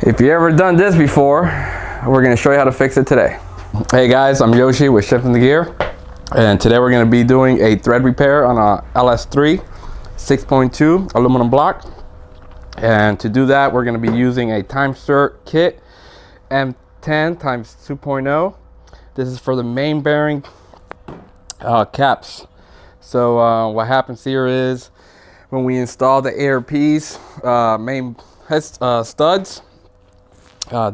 If you ever done this before, we're going to show you how to fix it today. Hey guys, I'm Yoshi with Shifting the Gear, and today we're going to be doing a thread repair on a LS3 6.2 aluminum block. And to do that, we're going to be using a Timesert kit M10 times 2.0. This is for the main bearing caps. So what happens here is when we install the ARP's main head studs,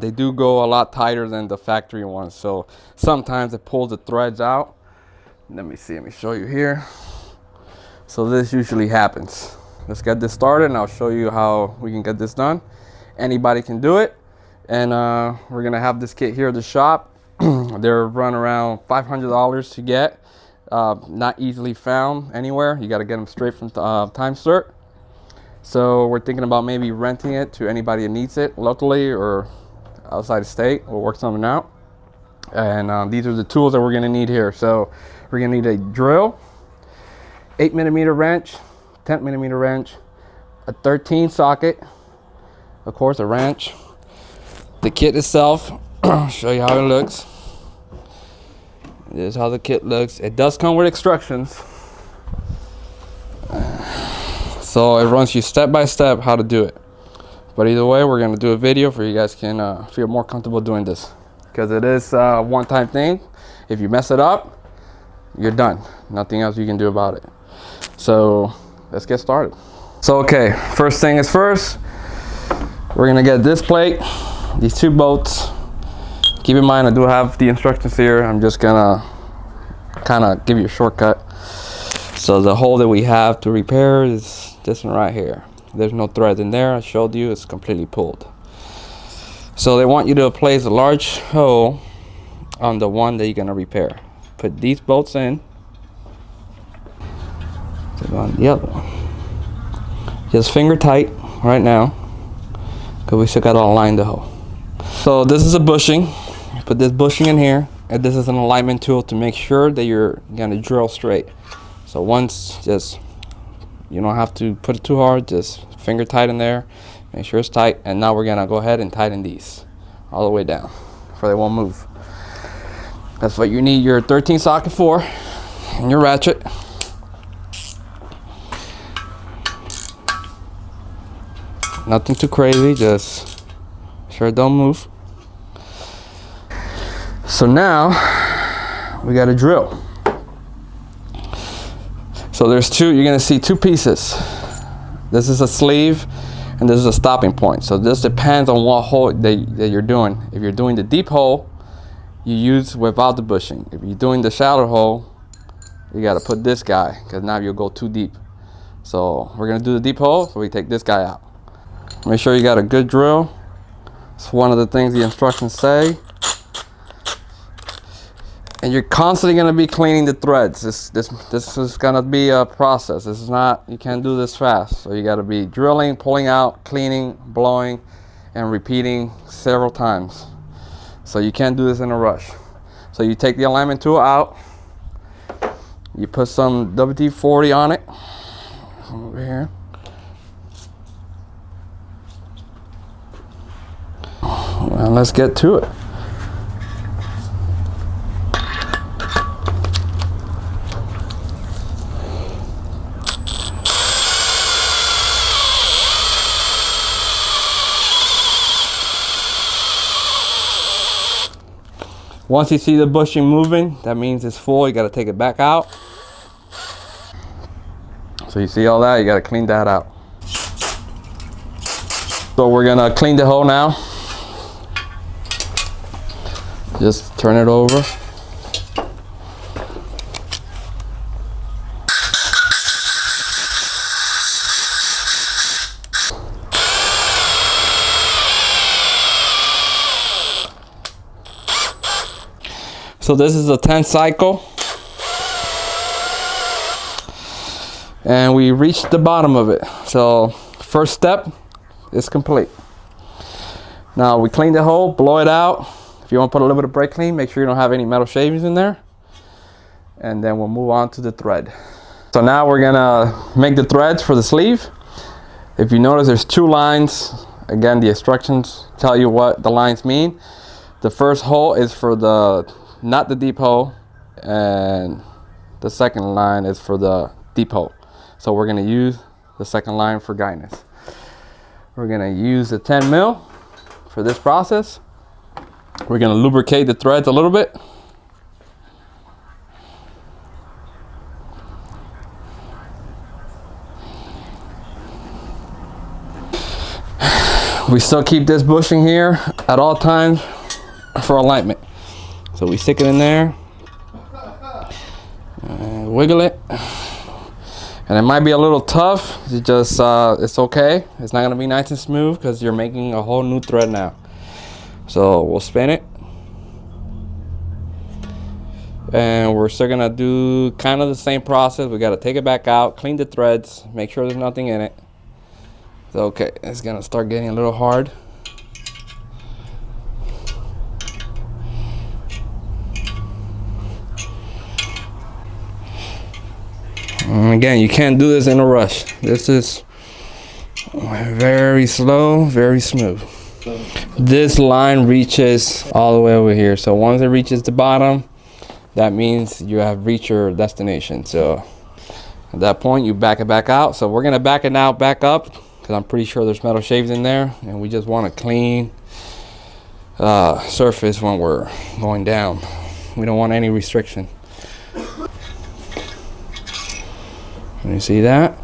they do go a lot tighter than the factory ones, so sometimes it pulls the threads out. Let me show you here. So this usually happens. Let's get this started and I'll show you how we can get this done. Anybody can do it, and we're gonna have this kit here at the shop. They're run around $500 to get, not easily found anywhere. You got to get them straight from Timesert. So we're thinking about maybe renting it to anybody that needs it locally or outside the state. We'll work something out. And these are the tools that we're going to need here. So we're going to need a drill, 8mm wrench, 10mm wrench, a 13 socket, of course a wrench, the kit itself. I'll show you how it looks. This is how the kit looks. It does come with instructions, so it runs you step by step how to do it. But either way, we're going to do a video for you guys can feel more comfortable doing this, because it is a one-time thing. If you mess it up, you're done. Nothing else you can do about it. So let's get started. So okay, first thing is first, we're going to get this plate, these two bolts. Keep in mind, I do have the instructions here. I'm just gonna kind of give you a shortcut. So the hole that we have to repair is this one right here. There's no thread in there. I showed you, it's completely pulled. So they want you to place a large hole on the one that you're gonna repair. Put these bolts in. Put on the other one. Just finger tight right now, because we still got to align the hole. So this is a bushing. Put this bushing in here, and this is an alignment tool to make sure that you're gonna drill straight. So once, just, you don't have to put it too hard, just finger tight in there, make sure it's tight. And now we're gonna go ahead and tighten these all the way down so they won't move. That's what you need your 13 socket for, and your ratchet. Nothing too crazy, just sure don't move. So now we got a drill. So there's two, you're gonna see two pieces. This is a sleeve and this is a stopping point. So this depends on what hole that you're doing. If you're doing the deep hole, you use without the bushing. If you're doing the shallow hole, you gotta put this guy, because now you'll go too deep. So we're gonna do the deep hole, so we take this guy out. Make sure you got a good drill. It's one of the things the instructions say. And you're constantly going to be cleaning the threads. This is going to be a process. This is not, you can't do this fast. So you got to be drilling, pulling out, cleaning, blowing, and repeating several times. So you can't do this in a rush. So you take the alignment tool out. You put some WD-40 on it. Over here. And let's get to it. Once you see the bushing moving, that means it's full. You got to take it back out. So you see all that, you got to clean that out. So we're going to clean the hole now. Just turn it over. So this is a 10 cycle, and we reached the bottom of it. So first step is complete. Now we clean the hole, blow it out. If you want to put a little bit of brake clean, make sure you don't have any metal shavings in there. And then we'll move on to the thread. So now we're gonna make the threads for the sleeve. If you notice, there's two lines Again, the instructions tell you what the lines mean. The first hole is for not the deep hole, and the second line is for the deep hole. So we're gonna use the second line for guidance. We're gonna use the 10 mil for this process. We're gonna lubricate the threads a little bit. We still keep this bushing here at all times for alignment. So we stick it in there and wiggle it. And it might be a little tough. It's just, it's okay. It's not gonna be nice and smooth because you're making a whole new thread now. So we'll spin it. And we're still gonna do kind of the same process. We gotta take it back out, clean the threads, make sure there's nothing in it. Okay, it's gonna start getting a little hard. And again, you can't do this in a rush. This is very slow, very smooth. This line reaches all the way over here. So once it reaches the bottom, that means you have reached your destination. So at that point, you back it back out. So we're gonna back it now back up, because I'm pretty sure there's metal shaves in there, and we just want a clean surface when we're going down. We don't want any restriction. Can you see that?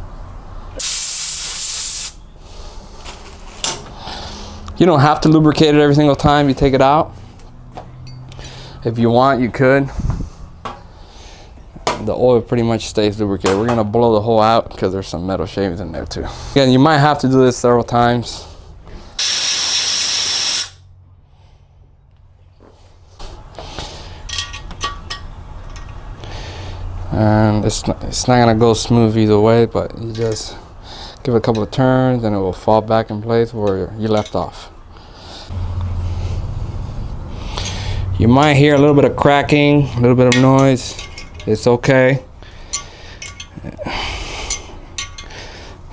You don't have to lubricate it every single time you take it out. If you want, you could. The oil pretty much stays lubricated. We're gonna blow the hole out because there's some metal shavings in there too. Again, you might have to do this several times. And it's not gonna go smooth either way, but you just give it a couple of turns and it will fall back in place where you left off. You might hear a little bit of cracking, a little bit of noise. It's okay.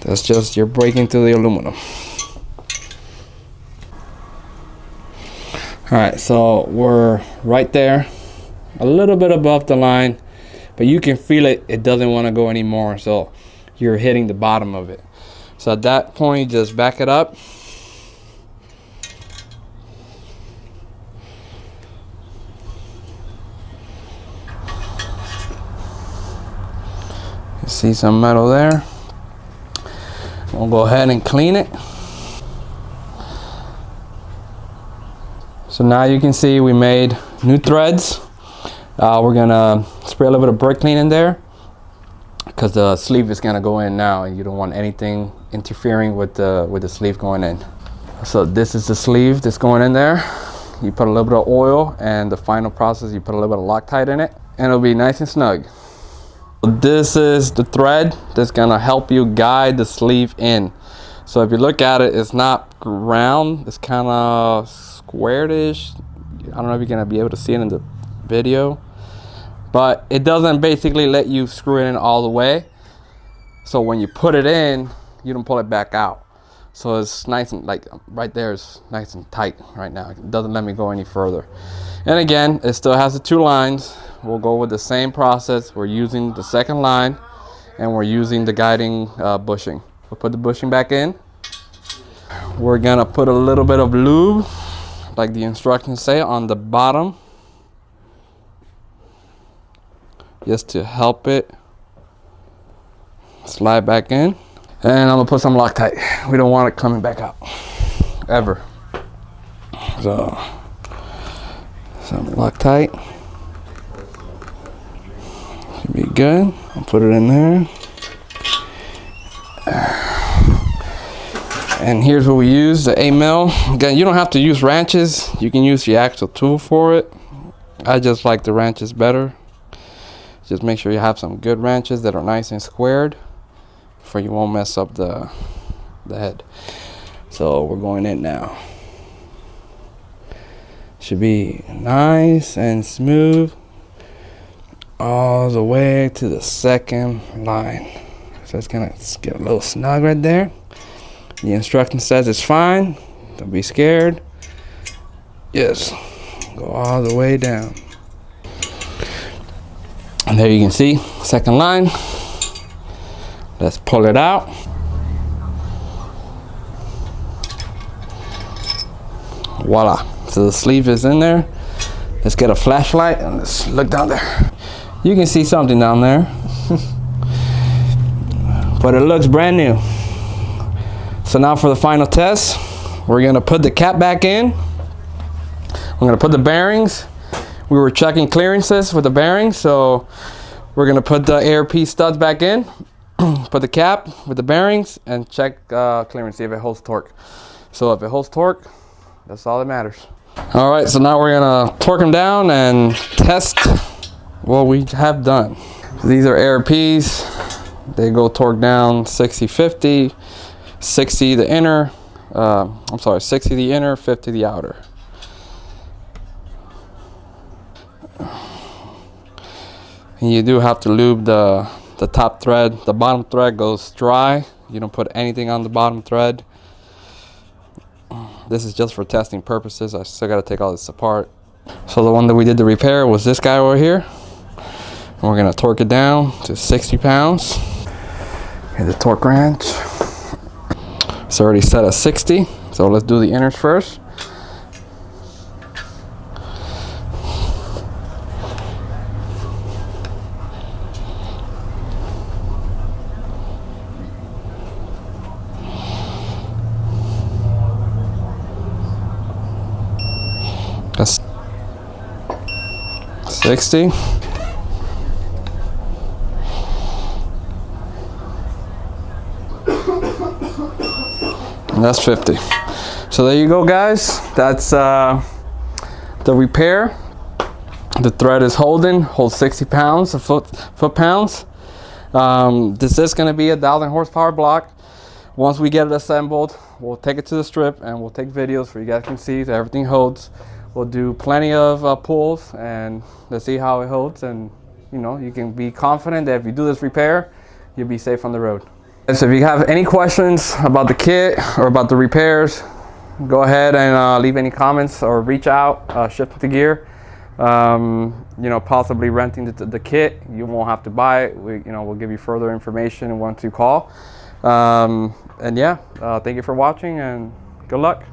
That's just you're breaking through the aluminum. All right, so we're right there, a little bit above the line, but you can feel it. It doesn't want to go anymore, so you're hitting the bottom of it. So at that point, just back it up. See some metal there. We'll go ahead and clean it. So now you can see we made new threads. We're gonna spray a little bit of brake clean in there because the sleeve is gonna go in now, and you don't want anything interfering with the sleeve going in. So this is the sleeve that's going in there. You put a little bit of oil, and the final process, you put a little bit of Loctite in it, and it'll be nice and snug. This is the thread that's gonna help you guide the sleeve in. So if you look at it, it's not round, it's kind of squared-ish. I don't know if you're gonna be able to see it in the video, but it doesn't basically let you screw it in all the way. So when you put it in, you don't pull it back out. So it's nice and, like, right there is nice and tight right now. It doesn't let me go any further. And again, it still has the two lines. We'll go with the same process. We're using the second line, and we're using the guiding bushing. We'll put the bushing back in. We're gonna put a little bit of lube, like the instructions say, on the bottom, just to help it slide back in. And I'm gonna put some Loctite. We don't want it coming back out, ever. So, some Loctite. Should be good. I'll put it in there. And here's what we use, the 8 mil. Again, you don't have to use wrenches. You can use the actual tool for it. I just like the wrenches better. Just make sure you have some good wrenches that are nice and squared, for you won't mess up the head. So we're going in now. Should be nice and smooth all the way to the second line. So it's gonna get a little snug right there. The instruction says it's fine. Don't be scared. Yes, go all the way down. And there you can see, second line. Let's pull it out. Voila, so the sleeve is in there. Let's get a flashlight and let's look down there. You can see something down there. But it looks brand new. So now for the final test, we're gonna put the cap back in. We're gonna put the bearings. We were checking clearances with the bearings, so we're gonna put the ARP studs back in, put the cap with the bearings, and check clearance, see if it holds torque. So if it holds torque, that's all that matters. All right, so now we're gonna torque them down and test what we have done. So these are ARPs. They go torque down 60-50, 60 the inner, 60 the inner, 50 the outer. And you do have to lube the top thread. The bottom thread goes dry. You don't put anything on the bottom thread. This is just for testing purposes. I still gotta take all this apart. So the one that we did the repair was this guy over here. And we're gonna torque it down to 60 pounds. Hit the torque wrench. It's already set at 60. So let's do the inners first. That's 60. And that's 50. So there you go, guys. That's the repair. The thread is holds 60 pounds, foot-pounds. This is going to be a 1,000 horsepower block. Once we get it assembled, we'll take it to the strip and we'll take videos so you guys can see that everything holds. We'll do plenty of pulls and let's see how it holds, and you know, you can be confident that if you do this repair, you'll be safe on the road. So if you have any questions about the kit or about the repairs, go ahead and leave any comments or reach out. Ship the gear. You know, possibly renting the kit. You won't have to buy it. We'll give you further information once you call. And yeah, thank you for watching and good luck.